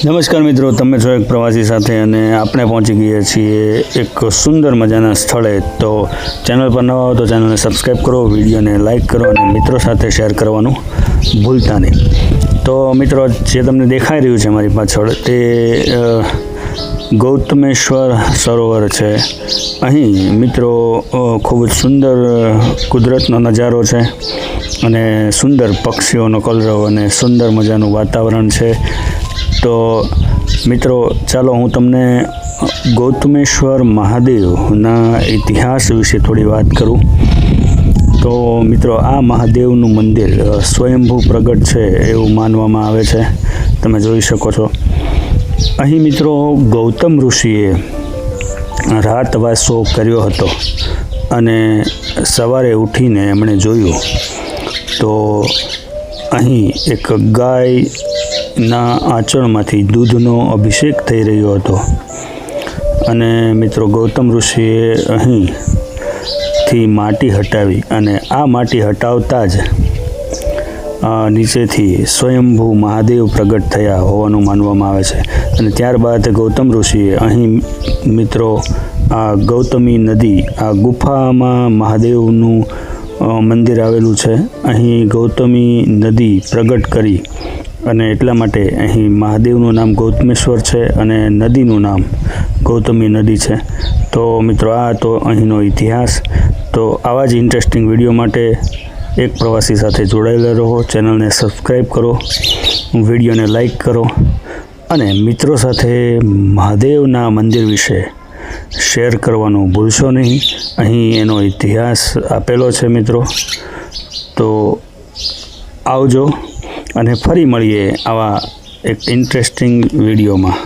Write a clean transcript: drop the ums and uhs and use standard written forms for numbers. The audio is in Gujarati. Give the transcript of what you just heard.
નમસ્કાર મિત્રો, તમે છો એક પ્રવાસી સાથે અને આપણે પહોંચી ગયા છીએ એક સુંદર મજાના સ્થળે. તો ચેનલ પર નવા હો તો ચેનલને સબસ્ક્રાઈબ કરો, વિડીયોને લાઈક કરો અને મિત્રો સાથે શેર કરવાનું ભૂલતા નહીં. તો મિત્રો, જે તમને દેખાઈ રહ્યું છે મારી પાછળ તે ગૌતમેશ્વર સરોવર છે. અહીં મિત્રો ખૂબ જ સુંદર કુદરતનો નજારો છે અને સુંદર પક્ષીઓનો કલરવ અને સુંદર મજાનું વાતાવરણ છે. તો મિત્રો, ચાલો હું તમને ગૌતમેશ્વર મહાદેવના ઇતિહાસ વિશે થોડી વાત કરું. તો મિત્રો, આ મહાદેવનું મંદિર સ્વયંભૂ પ્રગટ છે એવું માનવામાં આવે છે. તમે જોઈ શકો છો. અહીં મિત્રો ગૌતમ ઋષિએ રાતવાસો કર્યો હતો અને સવારે ઉઠીને એમણે જોયું તો અહીં એક ગાયના આંચળમાંથી દૂધનો અભિષેક થઈ રહ્યો હતો. અને મિત્રો, ગૌતમ ઋષિએ અહીંથી માટી હટાવી અને આ માટી હટાવતા જ નીચેથી સ્વયંભૂ મહાદેવ પ્રગટ થયા હોવાનું માનવામાં આવે છે. અને ત્યારબાદ ગૌતમ ઋષિએ અહીં મિત્રો આ ગૌતમી નદી, આ ગુફામાં મહાદેવનું મંદિર આવેલું છે. અહીં ગૌતમી નદી પ્રગટ કરી અને એટલા માટે અહીં મહાદેવનું નામ ગૌતમેશ્વર છે અને નદીનું નામ ગૌતમી નદી છે. તો મિત્રો, આ તો અહીંનો ઇતિહાસ. તો આવા જ ઇન્ટરેસ્ટિંગ વિડીયો માટે એક પ્રવાસી સાથે જોડાયેલા રહો. ચેનલને સબસ્ક્રાઈબ કરો, વિડીયોને લાઈક કરો અને મિત્રો સાથે મહાદેવના મંદિર વિશે શેર કરવાનું ભૂલશો નહીં. અહીં એનો ઇતિહાસ આપેલો છે મિત્રો. તો આવજો અને ફરી મળીએ આવા એક ઇન્ટરેસ્ટિંગ વિડીયોમાં.